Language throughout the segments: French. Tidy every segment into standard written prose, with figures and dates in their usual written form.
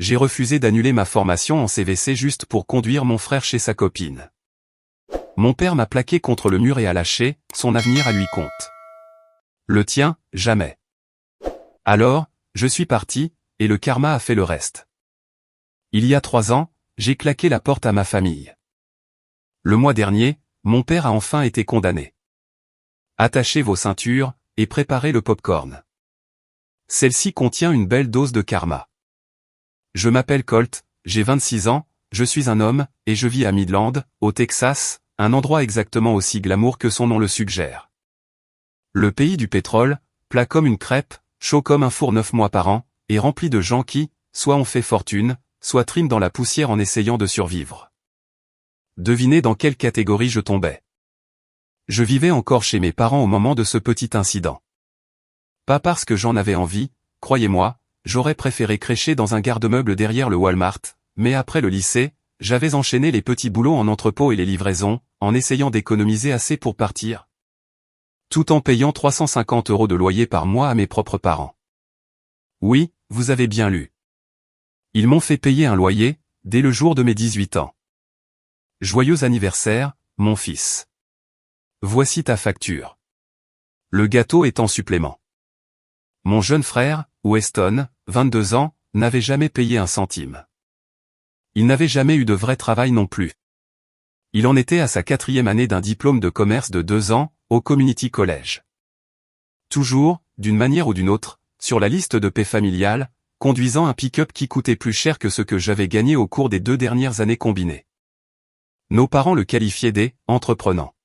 j'ai refusé d'annuler ma formation en CVC juste pour conduire mon frère chez sa copine. Mon père m'a plaqué contre le mur et a lâché, son avenir à lui compte. Le tien, jamais. Alors, je suis parti, et le karma a fait le reste. Il y a 3 ans, j'ai claqué la porte à ma famille. Le mois dernier, mon père a enfin été condamné. Attachez vos ceintures, et préparez le popcorn. Celle-ci contient une belle dose de karma. Je m'appelle Colt, j'ai 26 ans, je suis un homme, et je vis à Midland, au Texas, un endroit exactement aussi glamour que son nom le suggère. Le pays du pétrole, plat comme une crêpe, chaud comme un four 9 mois par an, et rempli de gens qui, soit ont fait fortune, soit triment dans la poussière en essayant de survivre. Devinez dans quelle catégorie je tombais. Je vivais encore chez mes parents au moment de ce petit incident. Pas parce que j'en avais envie, croyez-moi, j'aurais préféré crécher dans un garde-meuble derrière le Walmart, mais après le lycée, j'avais enchaîné les petits boulots en entrepôt et les livraisons, en essayant d'économiser assez pour partir. Tout en payant 350 € de loyer par mois à mes propres parents. Oui, vous avez bien lu. Ils m'ont fait payer un loyer, dès le jour de mes 18 ans. Joyeux anniversaire, mon fils. Voici ta facture. Le gâteau est en supplément. Mon jeune frère, Weston, 22 ans, n'avait jamais payé un centime. Il n'avait jamais eu de vrai travail non plus. Il en était à sa 4e année d'un diplôme de commerce de 2 ans, au Community College. Toujours, d'une manière ou d'une autre, sur la liste de paie familiale, conduisant un pick-up qui coûtait plus cher que ce que j'avais gagné au cours des 2 dernières années combinées. Nos parents le qualifiaient des « entreprenants ».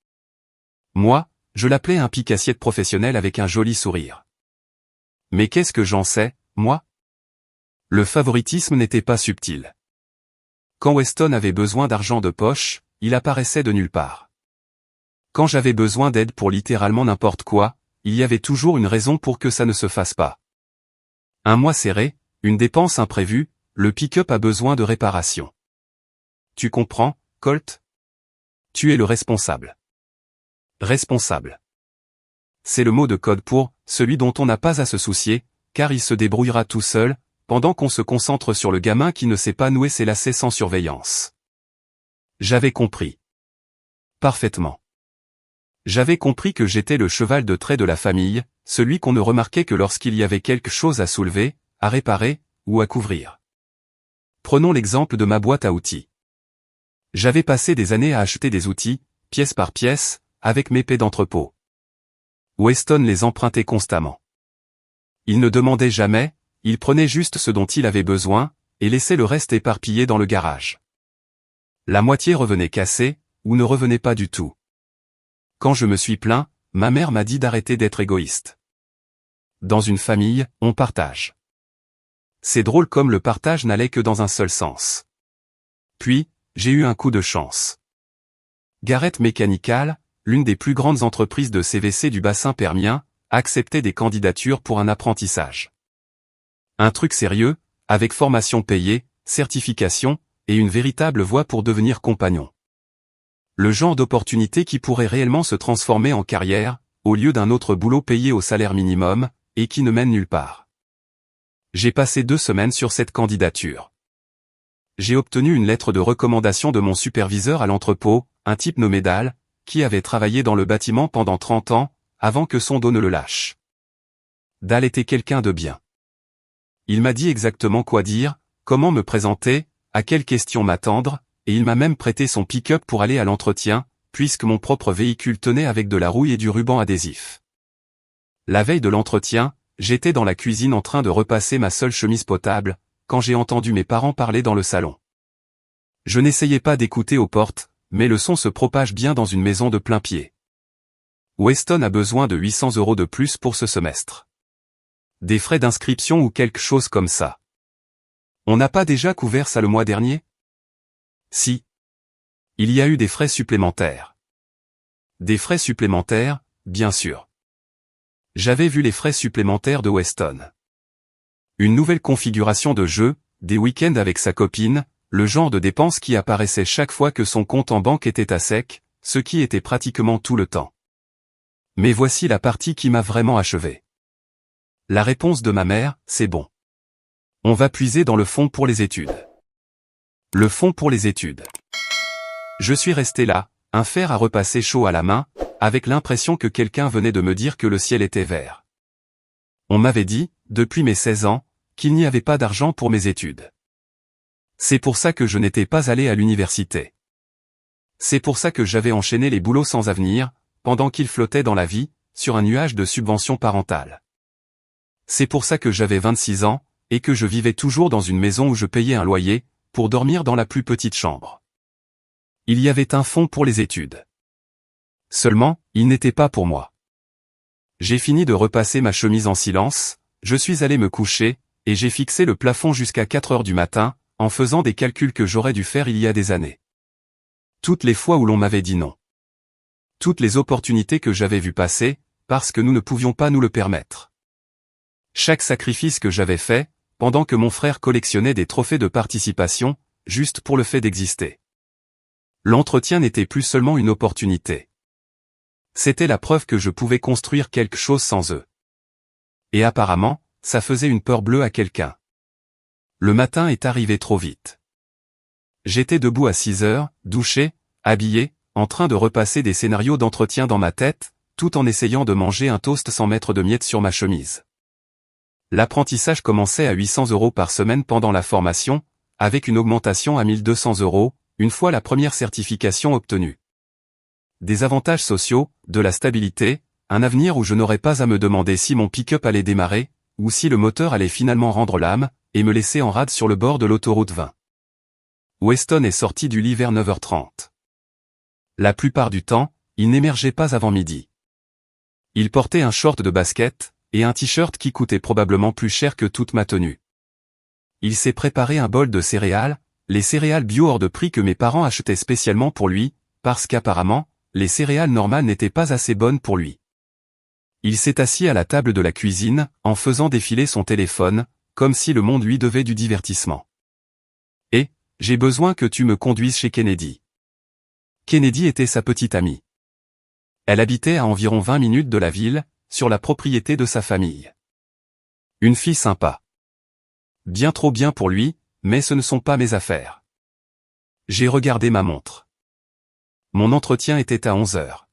Moi, je l'appelais un pique-assiette professionnel avec un joli sourire. Mais qu'est-ce que j'en sais, moi? Le favoritisme n'était pas subtil. Quand Weston avait besoin d'argent de poche, il apparaissait de nulle part. Quand j'avais besoin d'aide pour littéralement n'importe quoi, il y avait toujours une raison pour que ça ne se fasse pas. Un mois serré, une dépense imprévue, le pick-up a besoin de réparation. Tu comprends, Colt? Tu es le responsable. Responsable. C'est le mot de code pour celui dont on n'a pas à se soucier, car il se débrouillera tout seul, pendant qu'on se concentre sur le gamin qui ne sait pas nouer ses lacets sans surveillance. J'avais compris. Parfaitement. J'avais compris que j'étais le cheval de trait de la famille, celui qu'on ne remarquait que lorsqu'il y avait quelque chose à soulever, à réparer, ou à couvrir. Prenons l'exemple de ma boîte à outils. J'avais passé des années à acheter des outils, pièce par pièce, avec mes paies d'entrepôt. Weston les empruntait constamment. Il ne demandait jamais, il prenait juste ce dont il avait besoin, et laissait le reste éparpillé dans le garage. La moitié revenait cassée, ou ne revenait pas du tout. Quand je me suis plaint, ma mère m'a dit d'arrêter d'être égoïste. Dans une famille, on partage. C'est drôle comme le partage n'allait que dans un seul sens. Puis, j'ai eu un coup de chance. Garrett Mechanical, l'une des plus grandes entreprises de CVC du bassin permien, acceptait des candidatures pour un apprentissage. Un truc sérieux, avec formation payée, certification, et une véritable voie pour devenir compagnon. Le genre d'opportunité qui pourrait réellement se transformer en carrière, au lieu d'un autre boulot payé au salaire minimum, et qui ne mène nulle part. J'ai passé 2 semaines sur cette candidature. J'ai obtenu une lettre de recommandation de mon superviseur à l'entrepôt, un type nommé Dal, qui avait travaillé dans le bâtiment pendant 30 ans, avant que son dos ne le lâche. Dal était quelqu'un de bien. Il m'a dit exactement quoi dire, comment me présenter, à quelles questions m'attendre, et il m'a même prêté son pick-up pour aller à l'entretien, puisque mon propre véhicule tenait avec de la rouille et du ruban adhésif. La veille de l'entretien, j'étais dans la cuisine en train de repasser ma seule chemise potable, quand j'ai entendu mes parents parler dans le salon. Je n'essayais pas d'écouter aux portes, mais le son se propage bien dans une maison de plein pied. Weston a besoin de 800 € de plus pour ce semestre. Des frais d'inscription ou quelque chose comme ça. On n'a pas déjà couvert ça le mois dernier? Si. Il y a eu des frais supplémentaires. Des frais supplémentaires, bien sûr. J'avais vu les frais supplémentaires de Weston. Une nouvelle configuration de jeu, des week-ends avec sa copine, le genre de dépenses qui apparaissait chaque fois que son compte en banque était à sec, ce qui était pratiquement tout le temps. Mais voici la partie qui m'a vraiment achevé. La réponse de ma mère, c'est bon. On va puiser dans le fonds pour les études. Le fonds pour les études. Je suis resté là, un fer à repasser chaud à la main, avec l'impression que quelqu'un venait de me dire que le ciel était vert. On m'avait dit, depuis mes 16 ans, qu'il n'y avait pas d'argent pour mes études. C'est pour ça que je n'étais pas allé à l'université. C'est pour ça que j'avais enchaîné les boulots sans avenir, pendant qu'ils flottaient dans la vie, sur un nuage de subventions parentales. C'est pour ça que j'avais 26 ans, et que je vivais toujours dans une maison où je payais un loyer, pour dormir dans la plus petite chambre. Il y avait un fonds pour les études. Seulement, il n'était pas pour moi. J'ai fini de repasser ma chemise en silence, je suis allé me coucher, et j'ai fixé le plafond jusqu'à 4 heures du matin, en faisant des calculs que j'aurais dû faire il y a des années. Toutes les fois où l'on m'avait dit non. Toutes les opportunités que j'avais vues passer, parce que nous ne pouvions pas nous le permettre. Chaque sacrifice que j'avais fait, pendant que mon frère collectionnait des trophées de participation, juste pour le fait d'exister. L'entretien n'était plus seulement une opportunité. C'était la preuve que je pouvais construire quelque chose sans eux. Et apparemment, ça faisait une peur bleue à quelqu'un. Le matin est arrivé trop vite. J'étais debout à 6 heures, douché, habillé, en train de repasser des scénarios d'entretien dans ma tête, tout en essayant de manger un toast sans mettre de miettes sur ma chemise. L'apprentissage commençait à 800 € par semaine pendant la formation, avec une augmentation à 1200 €, une fois la première certification obtenue. Des avantages sociaux, de la stabilité, un avenir où je n'aurais pas à me demander si mon pick-up allait démarrer, ou si le moteur allait finalement rendre l'âme, et me laisser en rade sur le bord de l'autoroute 20. Weston est sorti du lit vers 9h30. La plupart du temps, il n'émergeait pas avant midi. Il portait un short de basket, et un t-shirt qui coûtait probablement plus cher que toute ma tenue. Il s'est préparé un bol de céréales, les céréales bio hors de prix que mes parents achetaient spécialement pour lui, parce qu'apparemment, les céréales normales n'étaient pas assez bonnes pour lui. Il s'est assis à la table de la cuisine, en faisant défiler son téléphone, comme si le monde lui devait du divertissement. Et, j'ai besoin que tu me conduises chez Kennedy. Kennedy était sa petite amie. Elle habitait à environ 20 minutes de la ville, sur la propriété de sa famille. Une fille sympa. Bien trop bien pour lui, mais ce ne sont pas mes affaires. J'ai regardé ma montre. Mon entretien était à 11 heures.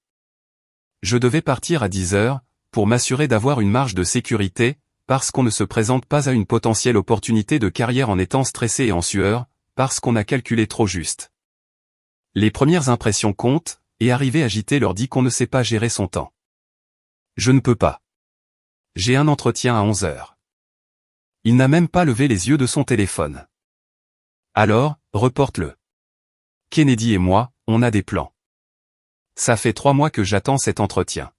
Je devais partir à 10 heures, pour m'assurer d'avoir une marge de sécurité, parce qu'on ne se présente pas à une potentielle opportunité de carrière en étant stressé et en sueur, parce qu'on a calculé trop juste. Les premières impressions comptent, et arriver agité leur dit qu'on ne sait pas gérer son temps. Je ne peux pas. J'ai un entretien à 11 heures. Il n'a même pas levé les yeux de son téléphone. Alors, reporte-le. Kennedy et moi, on a des plans. Ça fait 3 mois que j'attends cet entretien.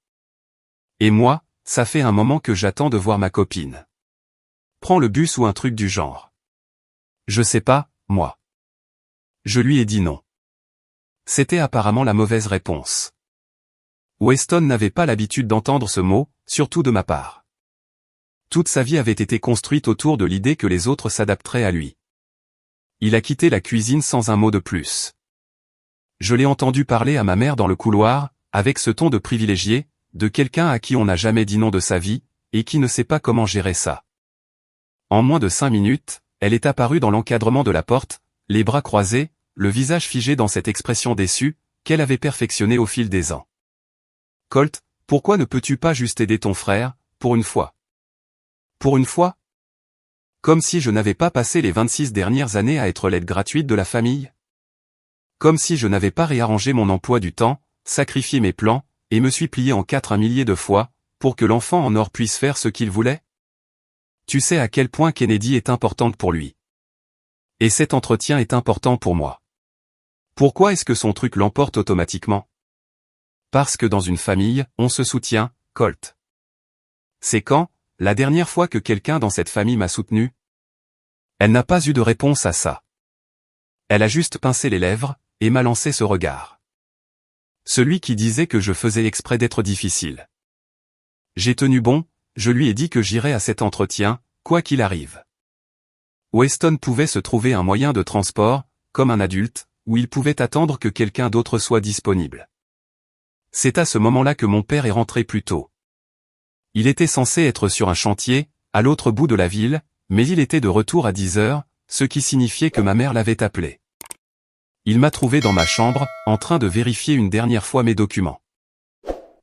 Et moi, ça fait un moment que j'attends de voir ma copine. Prends le bus ou un truc du genre. Je sais pas, moi. Je lui ai dit non. C'était apparemment la mauvaise réponse. Weston n'avait pas l'habitude d'entendre ce mot, surtout de ma part. Toute sa vie avait été construite autour de l'idée que les autres s'adapteraient à lui. Il a quitté la cuisine sans un mot de plus. Je l'ai entendu parler à ma mère dans le couloir, avec ce ton de privilégié, de quelqu'un à qui on n'a jamais dit non de sa vie, et qui ne sait pas comment gérer ça. En moins de 5 minutes, elle est apparue dans l'encadrement de la porte, les bras croisés, le visage figé dans cette expression déçue, qu'elle avait perfectionnée au fil des ans. Colt, pourquoi ne peux-tu pas juste aider ton frère, pour une fois? Pour une fois? Comme si je n'avais pas passé les 26 dernières années à être l'aide gratuite de la famille? Comme si je n'avais pas réarrangé mon emploi du temps, sacrifié mes plans, et me suis plié en 4 un millier de fois, pour que l'enfant en or puisse faire ce qu'il voulait? Tu sais à quel point Kennedy est importante pour lui. Et cet entretien est important pour moi. Pourquoi est-ce que son truc l'emporte automatiquement? Parce que dans une famille, on se soutient, Colt. C'est quand, la dernière fois que quelqu'un dans cette famille m'a soutenu? Elle n'a pas eu de réponse à ça. Elle a juste pincé les lèvres, et m'a lancé ce regard. Celui qui disait que je faisais exprès d'être difficile. J'ai tenu bon, je lui ai dit que j'irais à cet entretien, quoi qu'il arrive. Weston pouvait se trouver un moyen de transport, comme un adulte, où il pouvait attendre que quelqu'un d'autre soit disponible. C'est à ce moment-là que mon père est rentré plus tôt. Il était censé être sur un chantier, à l'autre bout de la ville, mais il était de retour à 10 heures, ce qui signifiait que ma mère l'avait appelé. Il m'a trouvé dans ma chambre, en train de vérifier une dernière fois mes documents.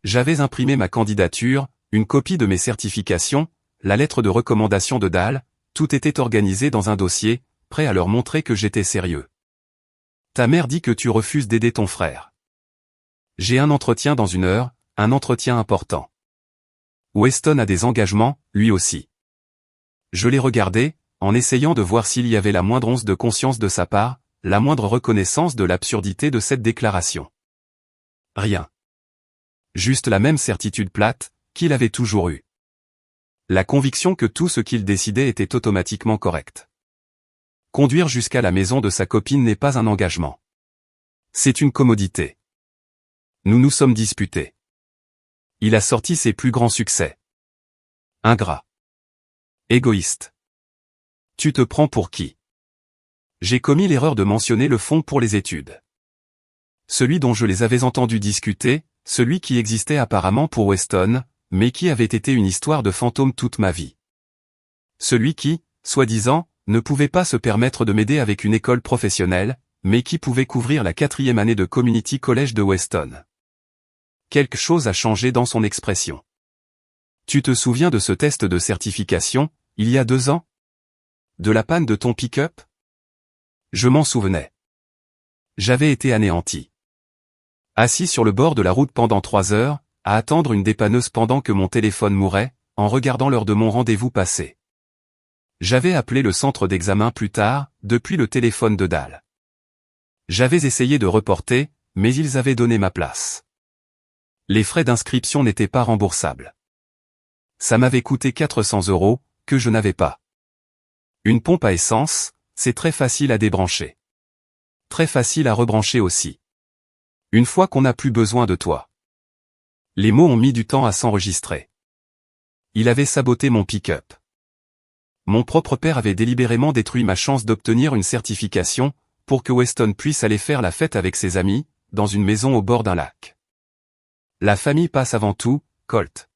J'avais imprimé ma candidature, une copie de mes certifications, la lettre de recommandation de Dahl, tout était organisé dans un dossier, prêt à leur montrer que j'étais sérieux. Ta mère dit que tu refuses d'aider ton frère. J'ai un entretien dans 1 heure, un entretien important. Weston a des engagements, lui aussi. Je l'ai regardé, en essayant de voir s'il y avait la moindre once de conscience de sa part, la moindre reconnaissance de l'absurdité de cette déclaration. Rien. Juste la même certitude plate, qu'il avait toujours eue. La conviction que tout ce qu'il décidait était automatiquement correct. Conduire jusqu'à la maison de sa copine n'est pas un engagement. C'est une commodité. Nous nous sommes disputés. Il a sorti ses plus grands succès. Ingrat. Égoïste. Tu te prends pour qui? J'ai commis l'erreur de mentionner le fonds pour les études. Celui dont je les avais entendus discuter, celui qui existait apparemment pour Weston, mais qui avait été une histoire de fantôme toute ma vie. Celui qui, soi-disant, ne pouvait pas se permettre de m'aider avec une école professionnelle, mais qui pouvait couvrir la 4e année de Community College de Weston. Quelque chose a changé dans son expression. Tu te souviens de ce test de certification, il y a 2 ans? De la panne de ton pick-up? Je m'en souvenais. J'avais été anéanti. Assis sur le bord de la route pendant 3 heures, à attendre une dépanneuse pendant que mon téléphone mourait, en regardant l'heure de mon rendez-vous passé. J'avais appelé le centre d'examen plus tard, depuis le téléphone de Dahl. J'avais essayé de reporter, mais ils avaient donné ma place. Les frais d'inscription n'étaient pas remboursables. Ça m'avait coûté 400 €, que je n'avais pas. Une pompe à essence, c'est très facile à débrancher. Très facile à rebrancher aussi. Une fois qu'on n'a plus besoin de toi. Les mots ont mis du temps à s'enregistrer. Il avait saboté mon pick-up. Mon propre père avait délibérément détruit ma chance d'obtenir une certification, pour que Weston puisse aller faire la fête avec ses amis, dans une maison au bord d'un lac. La famille passe avant tout, Colt.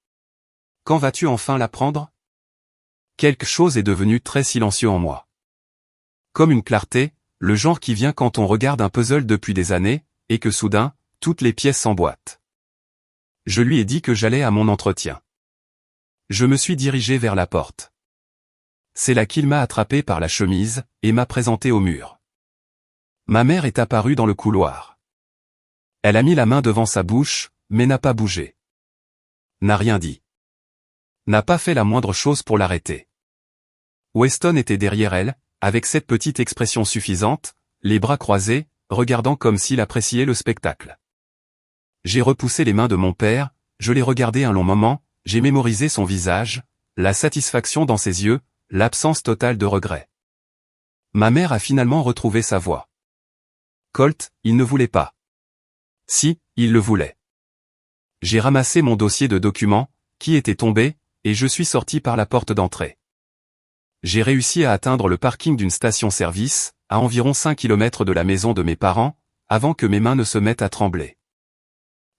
Quand vas-tu enfin l'apprendre? Quelque chose est devenu très silencieux en moi. Comme une clarté, le genre qui vient quand on regarde un puzzle depuis des années, et que soudain, toutes les pièces s'emboîtent. Je lui ai dit que j'allais à mon entretien. Je me suis dirigé vers la porte. C'est là qu'il m'a attrapé par la chemise, et m'a présenté au mur. Ma mère est apparue dans le couloir. Elle a mis la main devant sa bouche, mais n'a pas bougé. N'a rien dit. N'a pas fait la moindre chose pour l'arrêter. Weston était derrière elle, avec cette petite expression suffisante, les bras croisés, regardant comme s'il appréciait le spectacle. J'ai repoussé les mains de mon père, je l'ai regardé un long moment, j'ai mémorisé son visage, la satisfaction dans ses yeux, l'absence totale de regret. Ma mère a finalement retrouvé sa voix. Colt, il ne voulait pas. Si, il le voulait. J'ai ramassé mon dossier de documents, qui était tombé, et je suis sorti par la porte d'entrée. J'ai réussi à atteindre le parking d'une station-service, à environ 5 km de la maison de mes parents, avant que mes mains ne se mettent à trembler.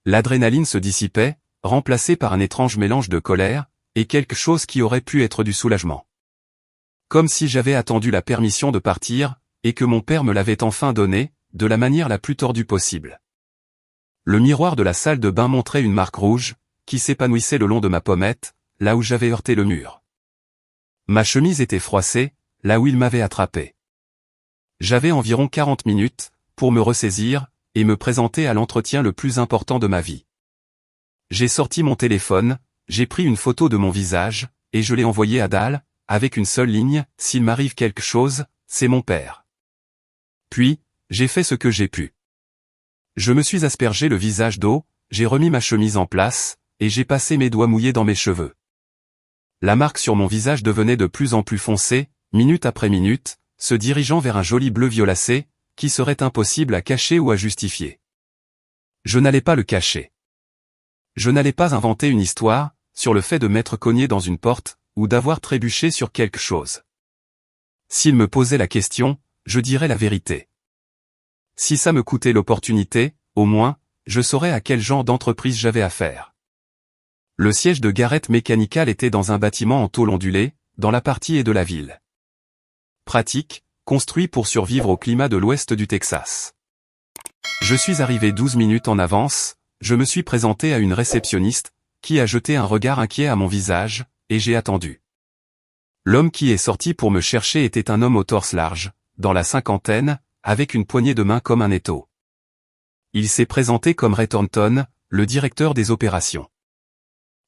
L'adrénaline se dissipait, remplacée par un étrange mélange de colère, et quelque chose qui aurait pu être du soulagement. Comme si j'avais attendu la permission de partir, et que mon père me l'avait enfin donnée, de la manière la plus tordue possible. Le miroir de la salle de bain montrait une marque rouge, qui s'épanouissait le long de ma pommette, là où j'avais heurté le mur. Ma chemise était froissée, là où il m'avait attrapé. J'avais environ 40 minutes, pour me ressaisir, et me présenter à l'entretien le plus important de ma vie. J'ai sorti mon téléphone, j'ai pris une photo de mon visage, et je l'ai envoyée à Dahl, avec une seule ligne, s'il m'arrive quelque chose, c'est mon père. Puis, j'ai fait ce que j'ai pu. Je me suis aspergé le visage d'eau, j'ai remis ma chemise en place, et j'ai passé mes doigts mouillés dans mes cheveux. La marque sur mon visage devenait de plus en plus foncée, minute après minute, se dirigeant vers un joli bleu violacé, qui serait impossible à cacher ou à justifier. Je n'allais pas le cacher. Je n'allais pas inventer une histoire, sur le fait de m'être cogné dans une porte, ou d'avoir trébuché sur quelque chose. S'il me posait la question, je dirais la vérité. Si ça me coûtait l'opportunité, au moins, je saurais à quel genre d'entreprise j'avais affaire. Le siège de Garrett Mechanical était dans un bâtiment en tôle ondulée, dans la partie est de la ville. Pratique, construit pour survivre au climat de l'ouest du Texas. Je suis arrivé 12 minutes en avance, je me suis présenté à une réceptionniste, qui a jeté un regard inquiet à mon visage, et j'ai attendu. L'homme qui est sorti pour me chercher était un homme au torse large, dans la cinquantaine, avec une poignée de main comme un étau. Il s'est présenté comme Ray Thornton, le directeur des opérations.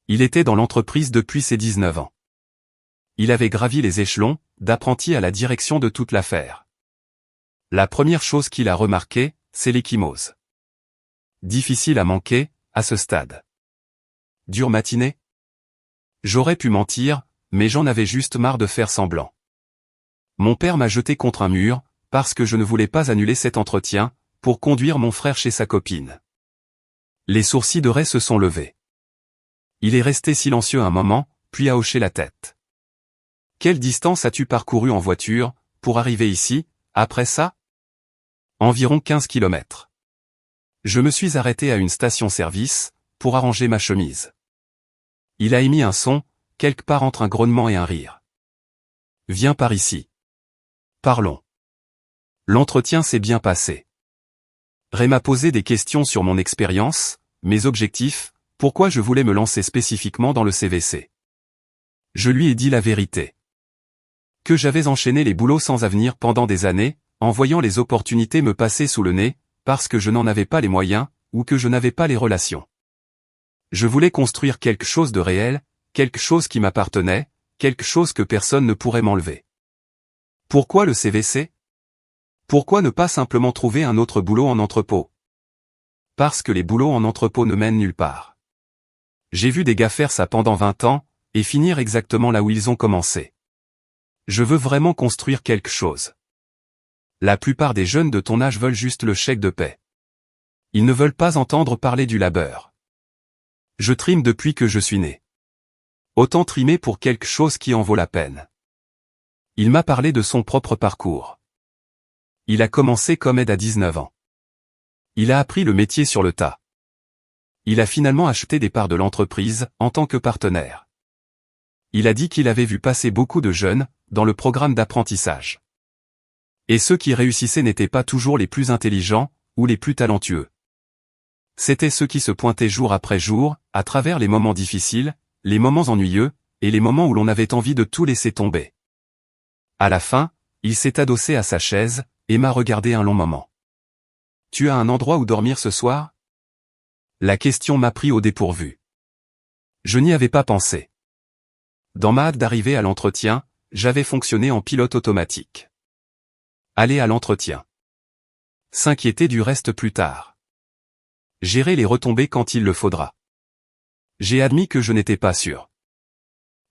Il était dans l'entreprise depuis ses 19 ans. Il avait gravi les échelons, d'apprenti à la direction de toute l'affaire. La première chose qu'il a remarqué, c'est l'échymose. Difficile à manquer, à ce stade. Dure matinée? J'aurais pu mentir, mais j'en avais juste marre de faire semblant. Mon père m'a jeté contre un mur, parce que je ne voulais pas annuler cet entretien, pour conduire mon frère chez sa copine. Les sourcils de Ray se sont levés. Il est resté silencieux un moment, puis a hoché la tête. Quelle distance as-tu parcouru en voiture, pour arriver ici, après ça? Environ 15 kilomètres. Je me suis arrêté à une station-service, pour arranger ma chemise. Il a émis un son, quelque part entre un grognement et un rire. Viens par ici. Parlons. L'entretien s'est bien passé. Ray m'a posé des questions sur mon expérience, mes objectifs, pourquoi je voulais me lancer spécifiquement dans le CVC. Je lui ai dit la vérité. Que j'avais enchaîné les boulots sans avenir pendant des années, en voyant les opportunités me passer sous le nez, parce que je n'en avais pas les moyens, ou que je n'avais pas les relations. Je voulais construire quelque chose de réel, quelque chose qui m'appartenait, quelque chose que personne ne pourrait m'enlever. Pourquoi le CVC? Pourquoi ne pas simplement trouver un autre boulot en entrepôt? Parce que les boulots en entrepôt ne mènent nulle part. J'ai vu des gars faire ça pendant 20 ans, et finir exactement là où ils ont commencé. Je veux vraiment construire quelque chose. La plupart des jeunes de ton âge veulent juste le chèque de paie. Ils ne veulent pas entendre parler du labeur. Je trime depuis que je suis né. Autant trimer pour quelque chose qui en vaut la peine. Il m'a parlé de son propre parcours. Il a commencé comme aide à 19 ans. Il a appris le métier sur le tas. Il a finalement acheté des parts de l'entreprise, en tant que partenaire. Il a dit qu'il avait vu passer beaucoup de jeunes, dans le programme d'apprentissage. Et ceux qui réussissaient n'étaient pas toujours les plus intelligents, ou les plus talentueux. C'étaient ceux qui se pointaient jour après jour, à travers les moments difficiles, les moments ennuyeux, et les moments où l'on avait envie de tout laisser tomber. À la fin, il s'est adossé à sa chaise, et m'a regardé un long moment. Tu as un endroit où dormir ce soir? La question m'a pris au dépourvu. Je n'y avais pas pensé. Dans ma hâte d'arriver à l'entretien, j'avais fonctionné en pilote automatique. Aller à l'entretien. S'inquiéter du reste plus tard. Gérer les retombées quand il le faudra. J'ai admis que je n'étais pas sûr.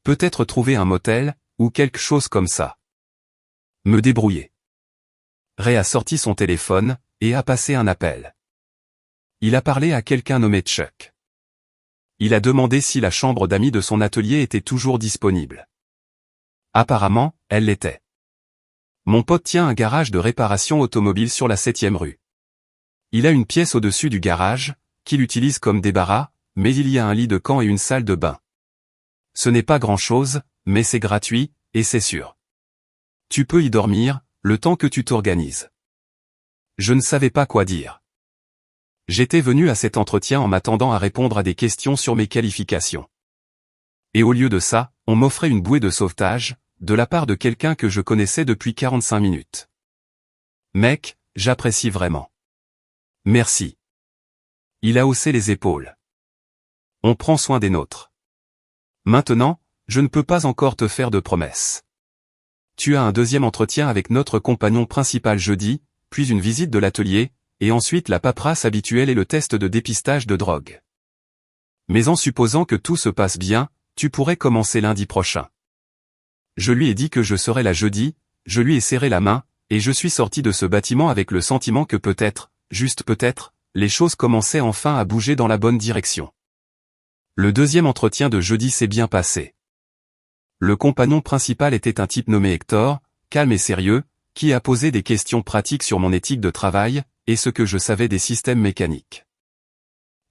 Peut-être trouver un motel, ou quelque chose comme ça. Me débrouiller. Ray a sorti son téléphone, et a passé un appel. Il a parlé à quelqu'un nommé Chuck. Il a demandé si la chambre d'amis de son atelier était toujours disponible. Apparemment, elle l'était. Mon pote tient un garage de réparation automobile sur la 7e rue. Il a une pièce au-dessus du garage, qu'il utilise comme débarras, mais il y a un lit de camp et une salle de bain. Ce n'est pas grand-chose, mais c'est gratuit, et c'est sûr. Tu peux y dormir, le temps que tu t'organises. Je ne savais pas quoi dire. J'étais venu à cet entretien en m'attendant à répondre à des questions sur mes qualifications. Et au lieu de ça, on m'offrait une bouée de sauvetage, de la part de quelqu'un que je connaissais depuis 45 minutes. Mec, j'apprécie vraiment. Merci. Il a haussé les épaules. On prend soin des nôtres. Maintenant, je ne peux pas encore te faire de promesses. Tu as un deuxième entretien avec notre compagnon principal jeudi, puis une visite de l'atelier, et ensuite la paperasse habituelle et le test de dépistage de drogue. Mais en supposant que tout se passe bien, tu pourrais commencer lundi prochain. Je lui ai dit que je serais là jeudi, je lui ai serré la main, et je suis sorti de ce bâtiment avec le sentiment que peut-être, juste peut-être, les choses commençaient enfin à bouger dans la bonne direction. Le deuxième entretien de jeudi s'est bien passé. Le compagnon principal était un type nommé Hector, calme et sérieux, qui a posé des questions pratiques sur mon éthique de travail, et ce que je savais des systèmes mécaniques.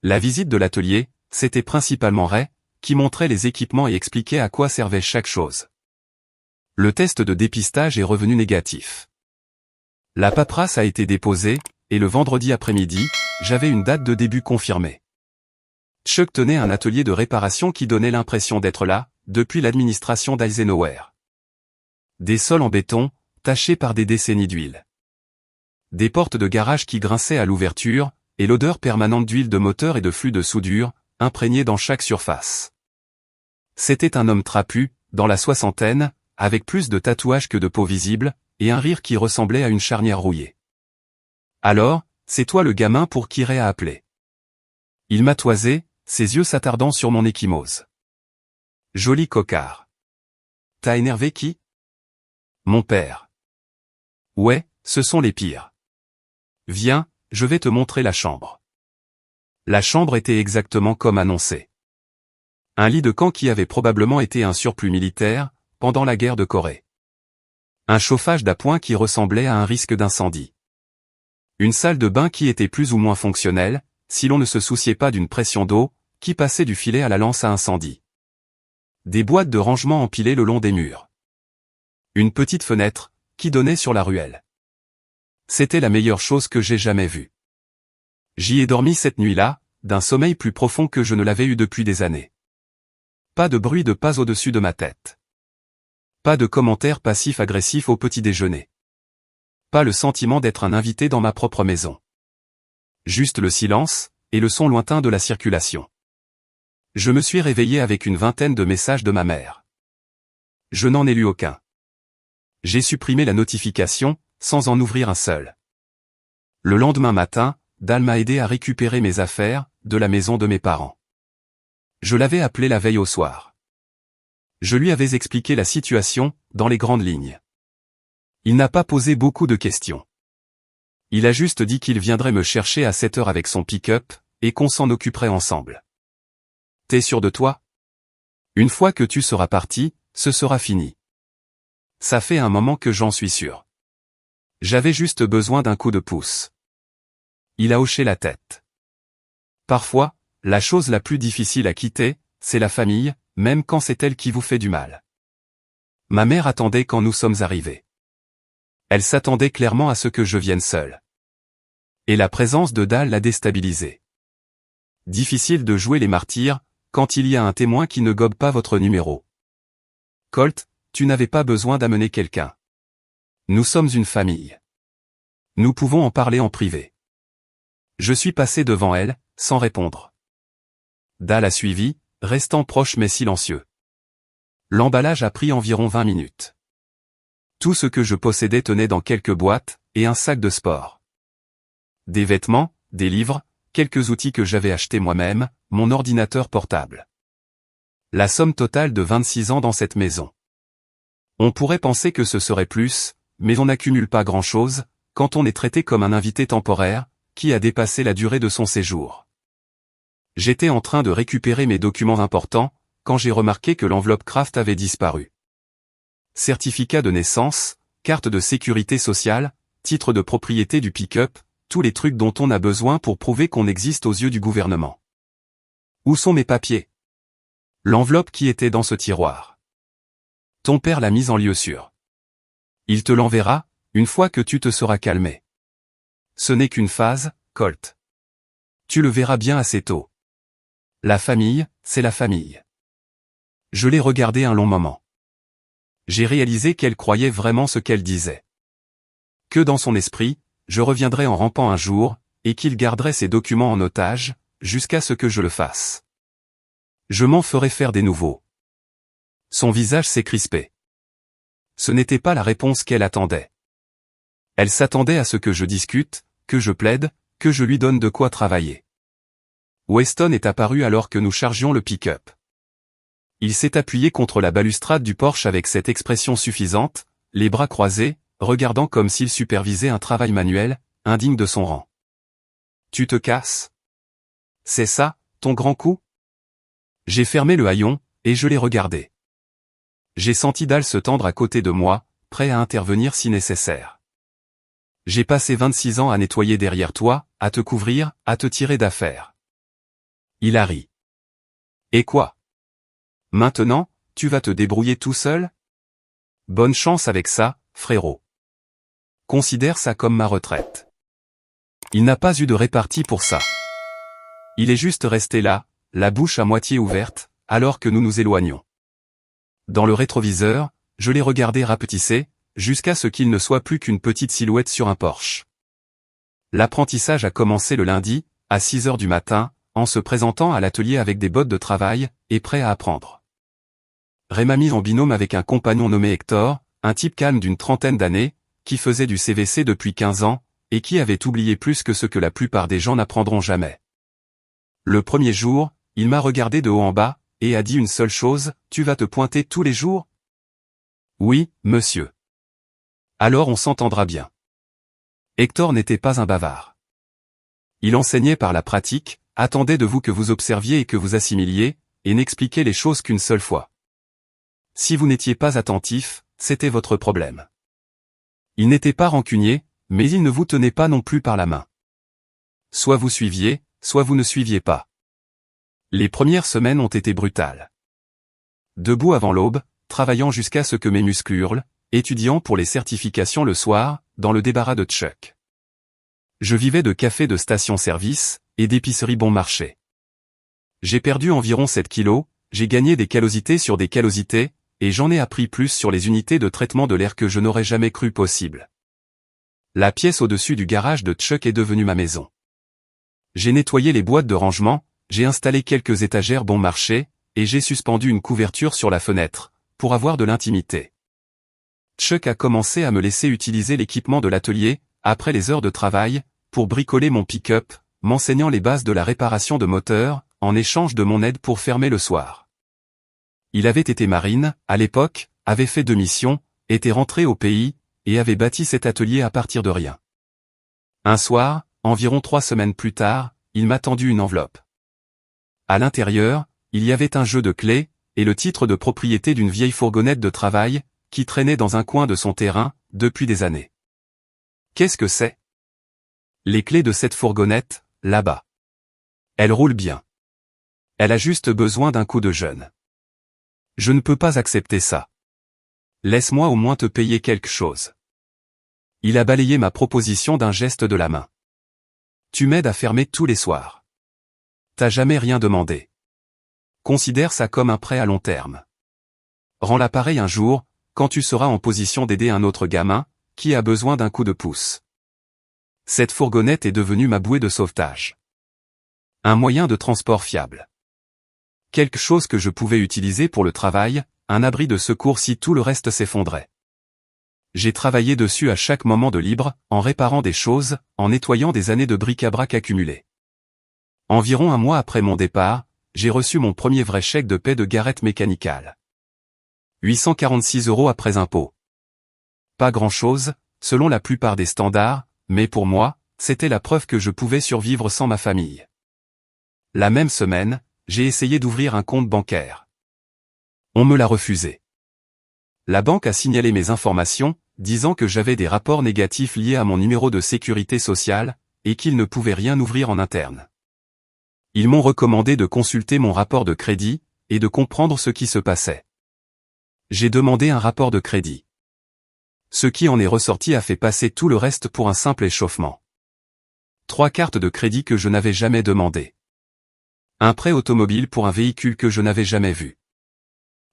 La visite de l'atelier, c'était principalement Ray, qui montrait les équipements et expliquait à quoi servait chaque chose. Le test de dépistage est revenu négatif. La paperasse a été déposée, et le vendredi après-midi, j'avais une date de début confirmée. Chuck tenait un atelier de réparation qui donnait l'impression d'être là, depuis l'administration d'Eisenhower. Des sols en béton, tachés par des décennies d'huile. Des portes de garage qui grinçaient à l'ouverture, et l'odeur permanente d'huile de moteur et de flux de soudure, imprégnée dans chaque surface. C'était un homme trapu, dans la soixantaine, avec plus de tatouages que de peau visible, et un rire qui ressemblait à une charnière rouillée. Alors, c'est toi le gamin pour qui Ray a appelé. Il m'a toisé, ses yeux s'attardant sur mon ecchymose. Joli cocard. T'as énervé qui? Mon père. Ouais, ce sont les pires. Viens, je vais te montrer la chambre. La chambre était exactement comme annoncé. Un lit de camp qui avait probablement été un surplus militaire, pendant la guerre de Corée. Un chauffage d'appoint qui ressemblait à un risque d'incendie. Une salle de bain qui était plus ou moins fonctionnelle, si l'on ne se souciait pas d'une pression d'eau, qui passait du filet à la lance à incendie. Des boîtes de rangement empilées le long des murs. Une petite fenêtre, qui donnait sur la ruelle. C'était la meilleure chose que j'ai jamais vue. J'y ai dormi cette nuit-là, d'un sommeil plus profond que je ne l'avais eu depuis des années. Pas de bruit de pas au-dessus de ma tête. Pas de commentaires passifs-agressifs au petit déjeuner. Pas le sentiment d'être un invité dans ma propre maison. Juste le silence, et le son lointain de la circulation. Je me suis réveillé avec une vingtaine de messages de ma mère. Je n'en ai lu aucun. J'ai supprimé la notification, sans en ouvrir un seul. Le lendemain matin, Dal m'a aidé à récupérer mes affaires, de la maison de mes parents. Je l'avais appelé la veille au soir. Je lui avais expliqué la situation, dans les grandes lignes. Il n'a pas posé beaucoup de questions. Il a juste dit qu'il viendrait me chercher à 7 heures avec son pick-up, et qu'on s'en occuperait ensemble. T'es sûr de toi? Une fois que tu seras parti, ce sera fini. Ça fait un moment que j'en suis sûr. J'avais juste besoin d'un coup de pouce. Il a hoché la tête. Parfois, la chose la plus difficile à quitter, c'est la famille, même quand c'est elle qui vous fait du mal. Ma mère attendait quand nous sommes arrivés. Elle s'attendait clairement à ce que je vienne seul. Et la présence de Dal l'a déstabilisé. Difficile de jouer les martyrs, quand il y a un témoin qui ne gobe pas votre numéro. Colt, tu n'avais pas besoin d'amener quelqu'un. Nous sommes une famille. Nous pouvons en parler en privé. Je suis passé devant elle, sans répondre. Dal a suivi, restant proche mais silencieux. L'emballage a pris environ 20 minutes. Tout ce que je possédais tenait dans quelques boîtes, et un sac de sport. Des vêtements, des livres, quelques outils que j'avais achetés moi-même, mon ordinateur portable. La somme totale de 26 ans dans cette maison. On pourrait penser que ce serait plus, mais on n'accumule pas grand-chose, quand on est traité comme un invité temporaire, qui a dépassé la durée de son séjour. J'étais en train de récupérer mes documents importants, quand j'ai remarqué que l'enveloppe Kraft avait disparu. Certificat de naissance, carte de sécurité sociale, titre de propriété du pick-up, tous les trucs dont on a besoin pour prouver qu'on existe aux yeux du gouvernement. Où sont mes papiers? L'enveloppe qui était dans ce tiroir. Ton père l'a mise en lieu sûr. Il te l'enverra, une fois que tu te seras calmé. Ce n'est qu'une phase, Colt. Tu le verras bien assez tôt. La famille, c'est la famille. Je l'ai regardée un long moment. J'ai réalisé qu'elle croyait vraiment ce qu'elle disait. Que dans son esprit, je reviendrais en rampant un jour, et qu'il garderait ses documents en otage, jusqu'à ce que je le fasse. Je m'en ferais faire des nouveaux. Son visage s'est crispé. Ce n'était pas la réponse qu'elle attendait. Elle s'attendait à ce que je discute, que je plaide, que je lui donne de quoi travailler. Weston est apparu alors que nous chargions le pick-up. Il s'est appuyé contre la balustrade du porche avec cette expression suffisante, les bras croisés, regardant comme s'il supervisait un travail manuel, indigne de son rang. Tu te casses? C'est ça, ton grand coup? J'ai fermé le haillon, et je l'ai regardé. J'ai senti Dal se tendre à côté de moi, prêt à intervenir si nécessaire. J'ai passé 26 ans à nettoyer derrière toi, à te couvrir, à te tirer d'affaire. Il a ri. Et quoi? Maintenant, tu vas te débrouiller tout seul? Bonne chance avec ça, frérot. Considère ça comme ma retraite. Il n'a pas eu de répartie pour ça. Il est juste resté là, la bouche à moitié ouverte, alors que nous nous éloignions. Dans le rétroviseur, je l'ai regardé rapetisser, jusqu'à ce qu'il ne soit plus qu'une petite silhouette sur un Porsche. L'apprentissage a commencé le lundi, à 6 heures du matin, en se présentant à l'atelier avec des bottes de travail, et prêt à apprendre. Ray m'a mis en binôme avec un compagnon nommé Hector, un type calme d'une trentaine d'années, qui faisait du CVC depuis 15 ans, et qui avait oublié plus que ce que la plupart des gens n'apprendront jamais. Le premier jour, il m'a regardé de haut en bas, et a dit une seule chose, « Tu vas te pointer tous les jours ?» « Oui, monsieur. » « Alors on s'entendra bien. » Hector n'était pas un bavard. Il enseignait par la pratique, attendait de vous que vous observiez et que vous assimiliez, et n'expliquait les choses qu'une seule fois. Si vous n'étiez pas attentif, c'était votre problème. Il n'était pas rancunier, mais il ne vous tenait pas non plus par la main. Soit vous suiviez, soit vous ne suiviez pas. Les premières semaines ont été brutales. Debout avant l'aube, travaillant jusqu'à ce que mes muscles hurlent, étudiant pour les certifications le soir, dans le débarras de Chuck. Je vivais de café de station-service, et d'épicerie bon marché. J'ai perdu environ 7 kilos, j'ai gagné des callosités sur des callosités, et j'en ai appris plus sur les unités de traitement de l'air que je n'aurais jamais cru possible. La pièce au-dessus du garage de Chuck est devenue ma maison. J'ai nettoyé les boîtes de rangement, j'ai installé quelques étagères bon marché, et j'ai suspendu une couverture sur la fenêtre, pour avoir de l'intimité. Chuck a commencé à me laisser utiliser l'équipement de l'atelier, après les heures de travail, pour bricoler mon pick-up, m'enseignant les bases de la réparation de moteurs, en échange de mon aide pour fermer le soir. Il avait été marine, à l'époque, avait fait 2 missions, était rentré au pays, et avait bâti cet atelier à partir de rien. Un soir, environ 3 semaines plus tard, il m'a tendu une enveloppe. À l'intérieur, il y avait un jeu de clés, et le titre de propriété d'une vieille fourgonnette de travail, qui traînait dans un coin de son terrain, depuis des années. Qu'est-ce que c'est? Les clés de cette fourgonnette, là-bas. Elle roule bien. Elle a juste besoin d'un coup de jeune. Je ne peux pas accepter ça. Laisse-moi au moins te payer quelque chose. Il a balayé ma proposition d'un geste de la main. Tu m'aides à fermer tous les soirs. T'as jamais rien demandé. Considère ça comme un prêt à long terme. Rends l'appareil un jour, quand tu seras en position d'aider un autre gamin, qui a besoin d'un coup de pouce. Cette fourgonnette est devenue ma bouée de sauvetage. Un moyen de transport fiable. Quelque chose que je pouvais utiliser pour le travail, un abri de secours si tout le reste s'effondrait. J'ai travaillé dessus à chaque moment de libre, en réparant des choses, en nettoyant des années de bric-à-brac accumulées. Environ un mois après mon départ, j'ai reçu mon premier vrai chèque de paie de Garrett Mechanical. 846 € après impôt. Pas grand-chose, selon la plupart des standards, mais pour moi, c'était la preuve que je pouvais survivre sans ma famille. La même semaine, j'ai essayé d'ouvrir un compte bancaire. On me l'a refusé. La banque a signalé mes informations, disant que j'avais des rapports négatifs liés à mon numéro de sécurité sociale, et qu'ils ne pouvaient rien ouvrir en interne. Ils m'ont recommandé de consulter mon rapport de crédit, et de comprendre ce qui se passait. J'ai demandé un rapport de crédit. Ce qui en est ressorti a fait passer tout le reste pour un simple échauffement. 3 cartes de crédit que je n'avais jamais demandées. Un prêt automobile pour un véhicule que je n'avais jamais vu.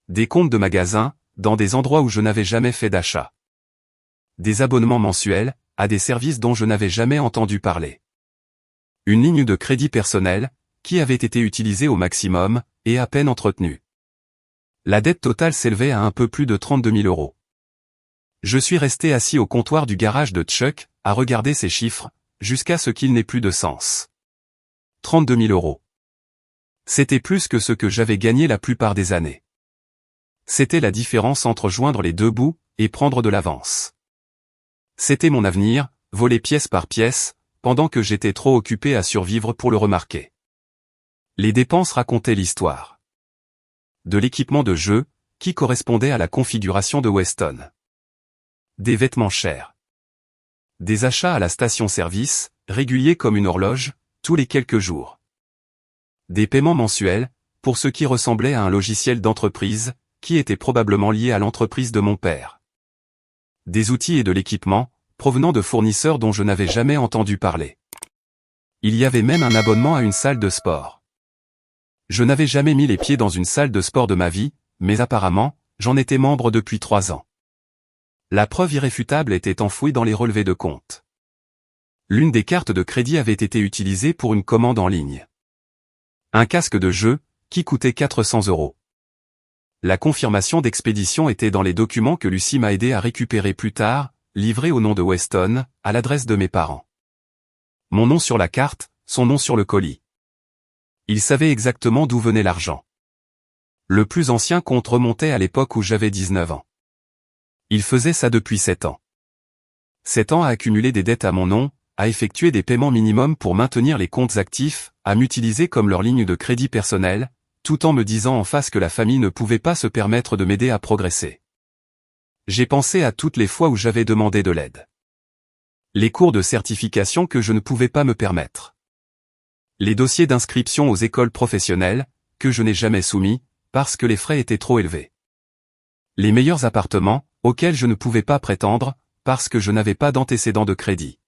Des comptes de magasins, dans des endroits où je n'avais jamais fait d'achat. Des abonnements mensuels, à des services dont je n'avais jamais entendu parler. Une ligne de crédit personnel, qui avait été utilisée au maximum, et à peine entretenue. La dette totale s'élevait à un peu plus de 32 000 €. Je suis resté assis au comptoir du garage de Chuck, à regarder ces chiffres, jusqu'à ce qu'ils n'aient plus de sens. 32 000 €. C'était plus que ce que j'avais gagné la plupart des années. C'était la différence entre joindre les deux bouts, et prendre de l'avance. C'était mon avenir, volé pièce par pièce, pendant que j'étais trop occupé à survivre pour le remarquer. Les dépenses racontaient l'histoire. De l'équipement de jeu, qui correspondait à la configuration de Weston. Des vêtements chers. Des achats à la station-service, réguliers comme une horloge, tous les quelques jours. Des paiements mensuels, pour ce qui ressemblait à un logiciel d'entreprise, qui était probablement lié à l'entreprise de mon père. des outils et de l'équipement, provenant de fournisseurs dont je n'avais jamais entendu parler. Il y avait même un abonnement à une salle de sport. Je n'avais jamais mis les pieds dans une salle de sport de ma vie, mais apparemment, j'en étais membre depuis 3 ans. La preuve irréfutable était enfouie dans les relevés de compte. L'une des cartes de crédit avait été utilisée pour une commande en ligne. Un casque de jeu, qui coûtait 400 €. La confirmation d'expédition était dans les documents que Lucie m'a aidé à récupérer plus tard, livrés au nom de Weston, à l'adresse de mes parents. Mon nom sur la carte, son nom sur le colis. Il savait exactement d'où venait l'argent. Le plus ancien compte remontait à l'époque où j'avais 19 ans. Il faisait ça depuis 7 ans. 7 ans à accumuler des dettes à mon nom, à effectuer des paiements minimums pour maintenir les comptes actifs, à m'utiliser comme leur ligne de crédit personnelle, tout en me disant en face que la famille ne pouvait pas se permettre de m'aider à progresser. J'ai pensé à toutes les fois où j'avais demandé de l'aide. Les cours de certification que je ne pouvais pas me permettre. Les dossiers d'inscription aux écoles professionnelles, que je n'ai jamais soumis, parce que les frais étaient trop élevés. Les meilleurs appartements, auxquels je ne pouvais pas prétendre, parce que je n'avais pas d'antécédents de crédit.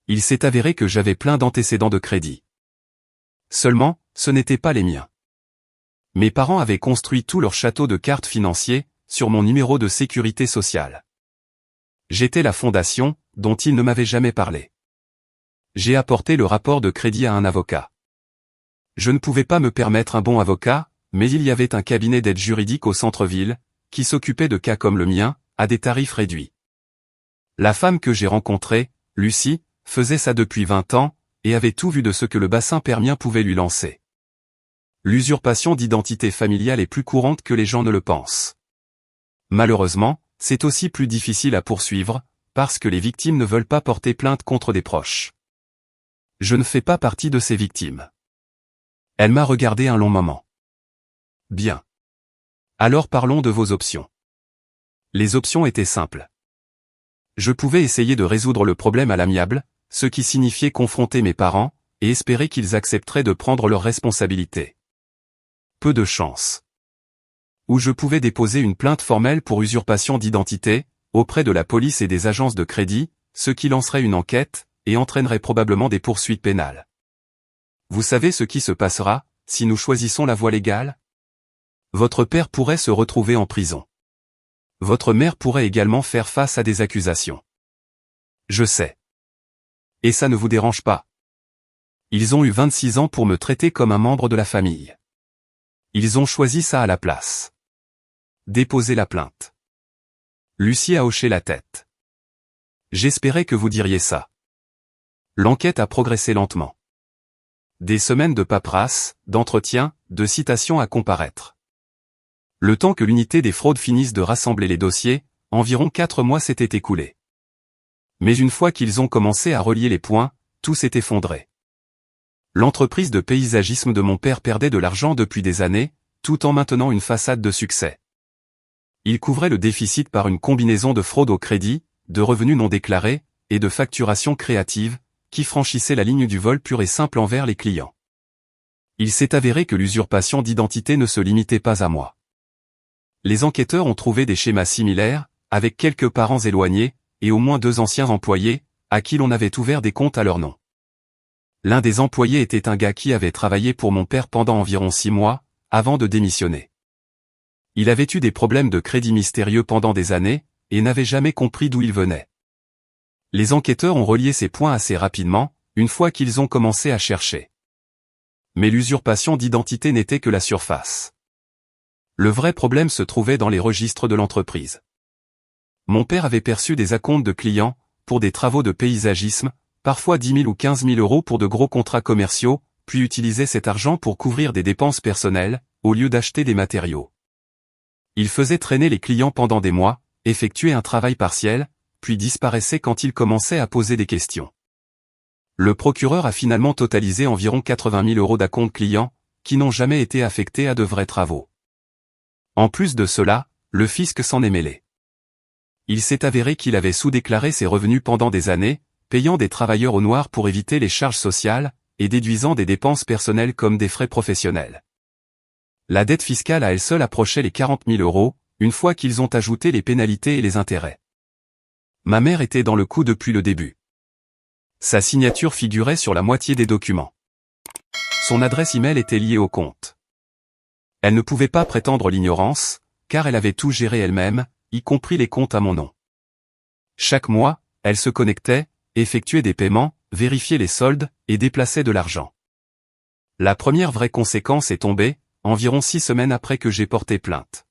Il s'est avéré que j'avais plein d'antécédents de crédit. Seulement, ce n'étaient pas les miens. Mes parents avaient construit tout leur château de cartes financiers, sur mon numéro de sécurité sociale. J'étais la fondation, dont ils ne m'avaient jamais parlé. J'ai apporté le rapport de crédit à un avocat. Je ne pouvais pas me permettre un bon avocat, mais il y avait un cabinet d'aide juridique au centre-ville, qui s'occupait de cas comme le mien, à des tarifs réduits. La femme que j'ai rencontrée, Lucie, faisait ça depuis 20 ans, et avait tout vu de ce que le bassin permien pouvait lui lancer. L'usurpation d'identité familiale est plus courante que les gens ne le pensent. Malheureusement, c'est aussi plus difficile à poursuivre, parce que les victimes ne veulent pas porter plainte contre des proches. Je ne fais pas partie de ces victimes. Elle m'a regardé un long moment. Bien. Alors parlons de vos options. Les options étaient simples. Je pouvais essayer de résoudre le problème à l'amiable, ce qui signifiait confronter mes parents, et espérer qu'ils accepteraient de prendre leurs responsabilités. Peu de chance. Ou je pouvais déposer une plainte formelle pour usurpation d'identité, auprès de la police et des agences de crédit, ce qui lancerait une enquête, et entraînerait probablement des poursuites pénales. Vous savez ce qui se passera, si nous choisissons la voie légale? Votre père pourrait se retrouver en prison. Votre mère pourrait également faire face à des accusations. Je sais. Et ça ne vous dérange pas. Ils ont eu 26 ans pour me traiter comme un membre de la famille. Ils ont choisi ça à la place. Déposez la plainte. Lucie a hoché la tête. J'espérais que vous diriez ça. L'enquête a progressé lentement. Des semaines de paperasse, d'entretien, de citations à comparaître. Le temps que l'unité des fraudes finisse de rassembler les dossiers, environ 4 mois s'étaient écoulés. Mais une fois qu'ils ont commencé à relier les points, tout s'est effondré. L'entreprise de paysagisme de mon père perdait de l'argent depuis des années, tout en maintenant une façade de succès. Il couvrait le déficit par une combinaison de fraude au crédit, de revenus non déclarés, et de facturation créative, qui franchissait la ligne du vol pur et simple envers les clients. Il s'est avéré que l'usurpation d'identité ne se limitait pas à moi. Les enquêteurs ont trouvé des schémas similaires, avec quelques parents éloignés, et au moins 2 anciens employés, à qui l'on avait ouvert des comptes à leur nom. L'un des employés était un gars qui avait travaillé pour mon père pendant environ 6 mois, avant de démissionner. Il avait eu des problèmes de crédit mystérieux pendant des années, et n'avait jamais compris d'où ils venaient. Les enquêteurs ont relié ces points assez rapidement, une fois qu'ils ont commencé à chercher. Mais l'usurpation d'identité n'était que la surface. Le vrai problème se trouvait dans les registres de l'entreprise. Mon père avait perçu des acomptes de clients, pour des travaux de paysagisme, parfois 10 000 ou 15 000 € pour de gros contrats commerciaux, puis utilisait cet argent pour couvrir des dépenses personnelles, au lieu d'acheter des matériaux. Il faisait traîner les clients pendant des mois, effectuait un travail partiel, puis disparaissait quand il commençait à poser des questions. Le procureur a finalement totalisé environ 80 000 € d'acomptes clients, qui n'ont jamais été affectés à de vrais travaux. En plus de cela, le fisc s'en est mêlé. Il s'est avéré qu'il avait sous-déclaré ses revenus pendant des années, payant des travailleurs au noir pour éviter les charges sociales, et déduisant des dépenses personnelles comme des frais professionnels. La dette fiscale à elle seule approchait les 40 000 €, une fois qu'ils ont ajouté les pénalités et les intérêts. Ma mère était dans le coup depuis le début. Sa signature figurait sur la moitié des documents. Son adresse email était liée au compte. Elle ne pouvait pas prétendre l'ignorance, car elle avait tout géré elle-même, y compris les comptes à mon nom. Chaque mois, elle se connectait, effectuait des paiements, vérifiait les soldes, et déplaçait de l'argent. La première vraie conséquence est tombée, environ 6 semaines après que j'ai porté plainte.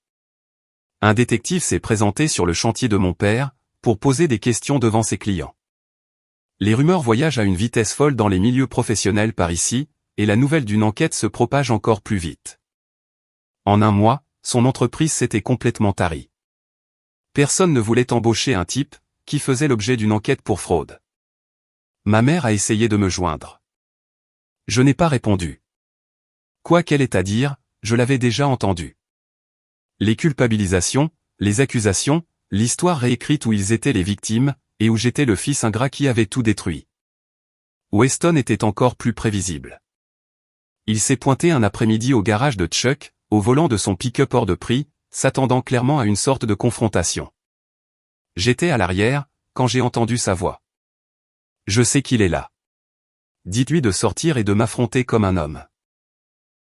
Un détective s'est présenté sur le chantier de mon père, pour poser des questions devant ses clients. Les rumeurs voyagent à une vitesse folle dans les milieux professionnels par ici, et la nouvelle d'une enquête se propage encore plus vite. En un mois, son entreprise s'était complètement tarie. Personne ne voulait embaucher un type, qui faisait l'objet d'une enquête pour fraude. Ma mère a essayé de me joindre. Je n'ai pas répondu. Quoi qu'elle ait à dire, je l'avais déjà entendu. Les culpabilisations, les accusations, l'histoire réécrite où ils étaient les victimes, et où j'étais le fils ingrat qui avait tout détruit. Weston était encore plus prévisible. Il s'est pointé un après-midi au garage de Chuck, au volant de son pick-up hors de prix, s'attendant clairement à une sorte de confrontation. J'étais à l'arrière, quand j'ai entendu sa voix. Je sais qu'il est là. Dites-lui de sortir et de m'affronter comme un homme.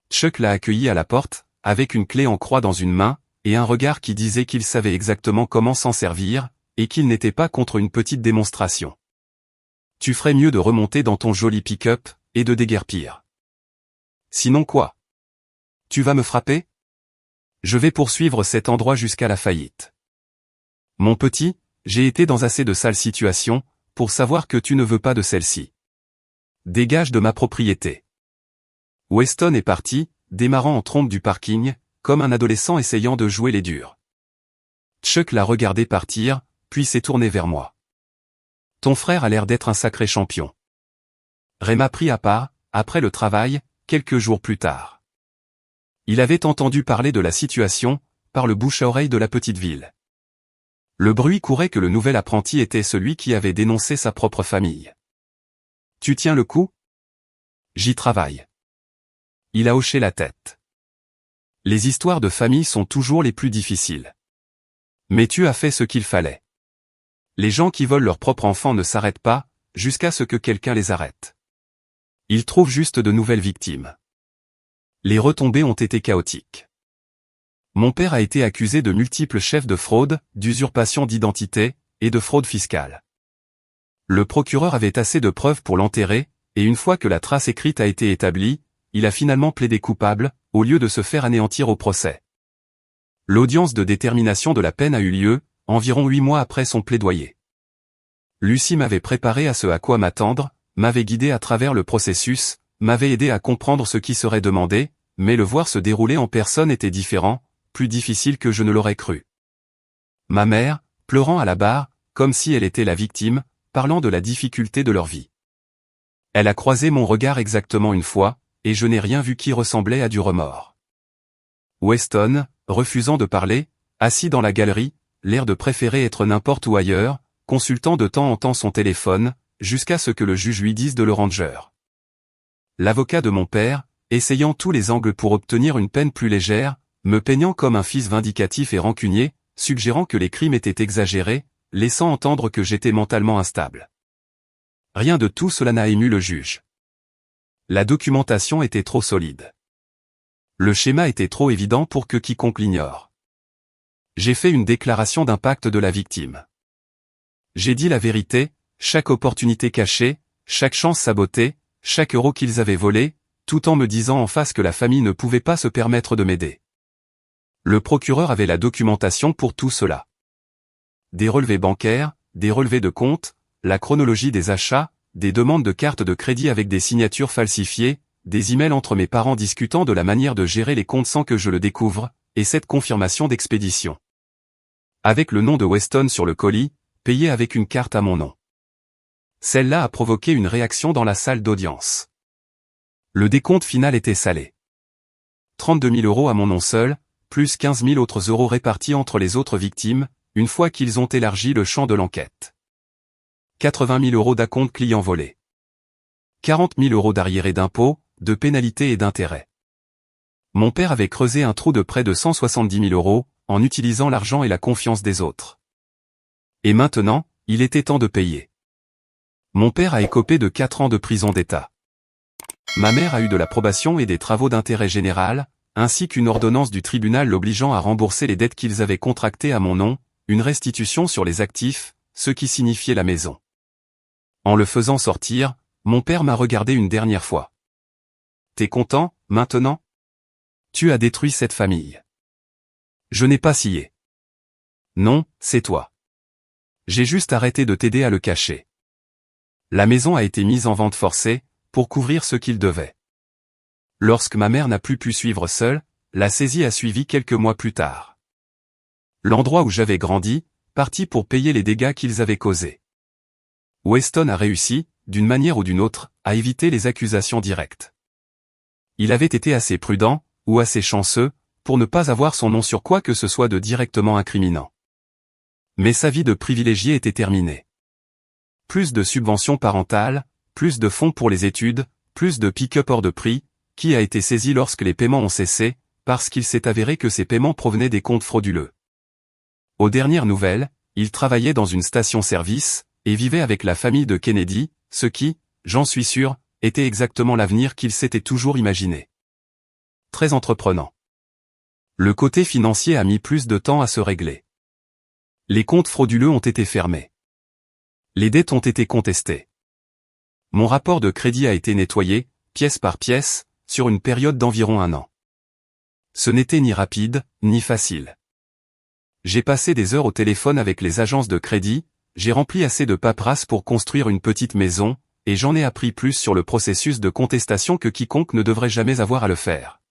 Chuck l'a accueilli à la porte, avec une clé en croix dans une main, et un regard qui disait qu'il savait exactement comment s'en servir, et qu'il n'était pas contre une petite démonstration. Tu ferais mieux de remonter dans ton joli pick-up, et de déguerpir. Sinon quoi? Tu vas me frapper? Je vais poursuivre cet endroit jusqu'à la faillite. Mon petit, j'ai été dans assez de sales situations, pour savoir que tu ne veux pas de celle-ci. Dégage de ma propriété. Weston est parti, démarrant en trompe du parking, comme un adolescent essayant de jouer les durs. Chuck l'a regardé partir, puis s'est tourné vers moi. Ton frère a l'air d'être un sacré champion. Ray m'a pris à part, après le travail, quelques jours plus tard. Il avait entendu parler de la situation, par le bouche à oreille de la petite ville. Le bruit courait que le nouvel apprenti était celui qui avait dénoncé sa propre famille. Tu tiens le coup? J'y travaille. Il a hoché la tête. Les histoires de famille sont toujours les plus difficiles. Mais tu as fait ce qu'il fallait. Les gens qui volent leurs propres enfants ne s'arrêtent pas, jusqu'à ce que quelqu'un les arrête. Ils trouvent juste de nouvelles victimes. Les retombées ont été chaotiques. Mon père a été accusé de multiples chefs de fraude, d'usurpation d'identité, et de fraude fiscale. Le procureur avait assez de preuves pour l'enterrer, et une fois que la trace écrite a été établie, il a finalement plaidé coupable, au lieu de se faire anéantir au procès. L'audience de détermination de la peine a eu lieu, environ 8 mois après son plaidoyer. Lucie m'avait préparé à ce à quoi m'attendre, m'avait guidé à travers le processus, m'avait aidé à comprendre ce qui serait demandé, mais le voir se dérouler en personne était différent, plus difficile que je ne l'aurais cru. Ma mère, pleurant à la barre, comme si elle était la victime, parlant de la difficulté de leur vie. Elle a croisé mon regard exactement une fois, et je n'ai rien vu qui ressemblait à du remords. Weston, refusant de parler, assis dans la galerie, l'air de préférer être n'importe où ailleurs, consultant de temps en temps son téléphone, jusqu'à ce que le juge lui dise de le ranger. L'avocat de mon père, essayant tous les angles pour obtenir une peine plus légère, me peignant comme un fils vindicatif et rancunier, suggérant que les crimes étaient exagérés, laissant entendre que j'étais mentalement instable. Rien de tout cela n'a ému le juge. La documentation était trop solide. Le schéma était trop évident pour que quiconque l'ignore. J'ai fait une déclaration d'impact de la victime. J'ai dit la vérité, chaque opportunité cachée, chaque chance sabotée, chaque euro qu'ils avaient volé, tout en me disant en face que la famille ne pouvait pas se permettre de m'aider. Le procureur avait la documentation pour tout cela. Des relevés bancaires, des relevés de comptes, la chronologie des achats, des demandes de cartes de crédit avec des signatures falsifiées, des emails entre mes parents discutant de la manière de gérer les comptes sans que je le découvre, et cette confirmation d'expédition. Avec le nom de Weston sur le colis, payé avec une carte à mon nom. Celle-là a provoqué une réaction dans la salle d'audience. Le décompte final était salé. 32 000 € à mon nom seul, plus 15 000 autres euros répartis entre les autres victimes, une fois qu'ils ont élargi le champ de l'enquête. 80 000 € d'acompte clients volés. 40 000 € d'arriérés d'impôts, de pénalités et d'intérêts. Mon père avait creusé un trou de près de 170 000 €, en utilisant l'argent et la confiance des autres. Et maintenant, il était temps de payer. Mon père a écopé de 4 ans de prison d'État. Ma mère a eu de la probation et des travaux d'intérêt général, ainsi qu'une ordonnance du tribunal l'obligeant à rembourser les dettes qu'ils avaient contractées à mon nom, une restitution sur les actifs, ce qui signifiait la maison. En le faisant sortir, mon père m'a regardé une dernière fois. T'es content, maintenant? Tu as détruit cette famille. Je n'ai pas scié. Non, c'est toi. J'ai juste arrêté de t'aider à le cacher. La maison a été mise en vente forcée, pour couvrir ce qu'il devait. Lorsque ma mère n'a plus pu suivre seule, la saisie a suivi quelques mois plus tard. L'endroit où j'avais grandi, partit pour payer les dégâts qu'ils avaient causés. Weston a réussi, d'une manière ou d'une autre, à éviter les accusations directes. Il avait été assez prudent, ou assez chanceux, pour ne pas avoir son nom sur quoi que ce soit de directement incriminant. Mais sa vie de privilégié était terminée. Plus de subventions parentales, plus de fonds pour les études, plus de pick-up hors de prix, qui a été saisi lorsque les paiements ont cessé, parce qu'il s'est avéré que ces paiements provenaient des comptes frauduleux. Aux dernières nouvelles, il travaillait dans une station-service, et vivait avec la famille de Kennedy, ce qui, j'en suis sûr, était exactement l'avenir qu'il s'était toujours imaginé. Très entreprenant. Le côté financier a mis plus de temps à se régler. Les comptes frauduleux ont été fermés. Les dettes ont été contestées. Mon rapport de crédit a été nettoyé, pièce par pièce, sur une période d'environ 1 an. Ce n'était ni rapide, ni facile. J'ai passé des heures au téléphone avec les agences de crédit, j'ai rempli assez de paperasse pour construire une petite maison, et j'en ai appris plus sur le processus de contestation que quiconque ne devrait jamais avoir à le faire.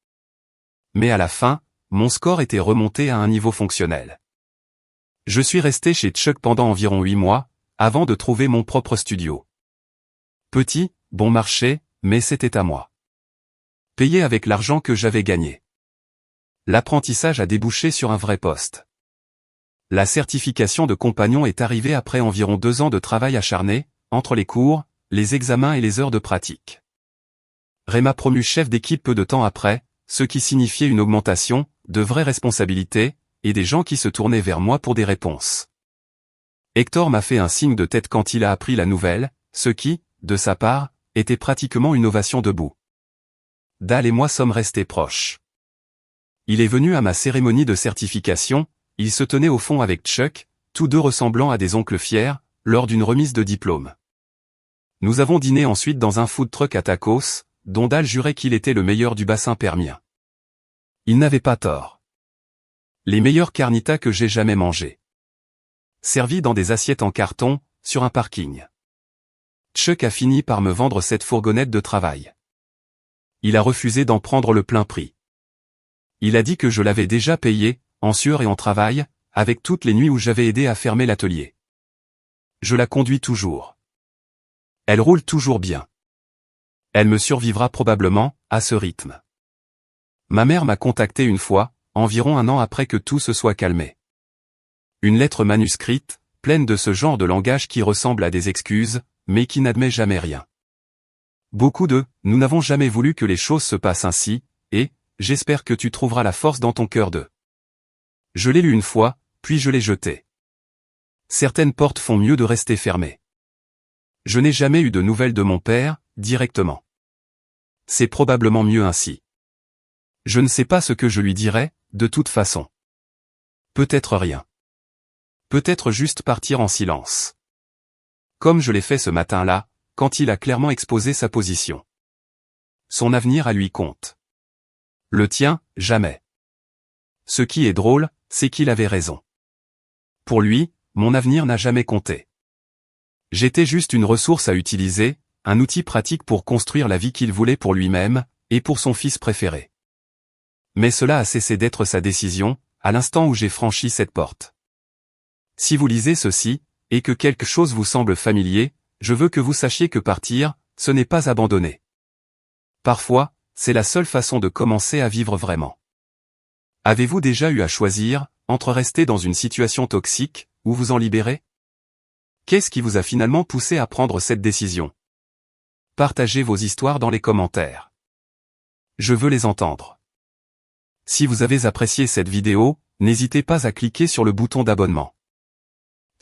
Mais à la fin, mon score était remonté à un niveau fonctionnel. Je suis resté chez Chuck pendant environ 8 mois, avant de trouver mon propre studio. Petit, bon marché, mais c'était à moi. Payé avec l'argent que j'avais gagné. L'apprentissage a débouché sur un vrai poste. La certification de compagnon est arrivée après environ 2 ans de travail acharné, entre les cours, les examens et les heures de pratique. Ray m'a promu chef d'équipe peu de temps après, ce qui signifiait une augmentation, de vraies responsabilités, et des gens qui se tournaient vers moi pour des réponses. Hector m'a fait un signe de tête quand il a appris la nouvelle, ce qui, de sa part, était pratiquement une ovation debout. Dal et moi sommes restés proches. Il est venu à ma cérémonie de certification, il se tenait au fond avec Chuck, tous deux ressemblant à des oncles fiers, lors d'une remise de diplôme. Nous avons dîné ensuite dans un food truck à tacos, dont Dal jurait qu'il était le meilleur du bassin permien. Il n'avait pas tort. Les meilleurs carnitas que j'ai jamais mangés. Servis dans des assiettes en carton, sur un parking. Chuck a fini par me vendre cette fourgonnette de travail. Il a refusé d'en prendre le plein prix. Il a dit que je l'avais déjà payé, en sueur et en travail, avec toutes les nuits où j'avais aidé à fermer l'atelier. Je la conduis toujours. Elle roule toujours bien. Elle me survivra probablement, à ce rythme. Ma mère m'a contacté une fois, environ 1 an après que tout se soit calmé. Une lettre manuscrite, pleine de ce genre de langage qui ressemble à des excuses, mais qui n'admet jamais rien. Beaucoup de « nous n'avons jamais voulu que les choses se passent ainsi », et « j'espère que tu trouveras la force dans ton cœur de ». Je l'ai lu une fois, puis je l'ai jeté. Certaines portes font mieux de rester fermées. Je n'ai jamais eu de nouvelles de mon père, directement. C'est probablement mieux ainsi. Je ne sais pas ce que je lui dirais, de toute façon. Peut-être rien. Peut-être juste partir en silence. Comme je l'ai fait ce matin-là, quand il a clairement exposé sa position. Son avenir à lui compte. Le tien, jamais. Ce qui est drôle, c'est qu'il avait raison. Pour lui, mon avenir n'a jamais compté. J'étais juste une ressource à utiliser, un outil pratique pour construire la vie qu'il voulait pour lui-même, et pour son fils préféré. Mais cela a cessé d'être sa décision, à l'instant où j'ai franchi cette porte. Si vous lisez ceci, et que quelque chose vous semble familier, je veux que vous sachiez que partir, ce n'est pas abandonner. Parfois, c'est la seule façon de commencer à vivre vraiment. Avez-vous déjà eu à choisir, entre rester dans une situation toxique, ou vous en libérer? Qu'est-ce qui vous a finalement poussé à prendre cette décision? Partagez vos histoires dans les commentaires. Je veux les entendre. Si vous avez apprécié cette vidéo, n'hésitez pas à cliquer sur le bouton d'abonnement.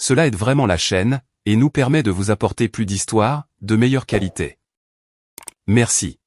Cela aide vraiment la chaîne, et nous permet de vous apporter plus d'histoires, de meilleure qualité. Merci.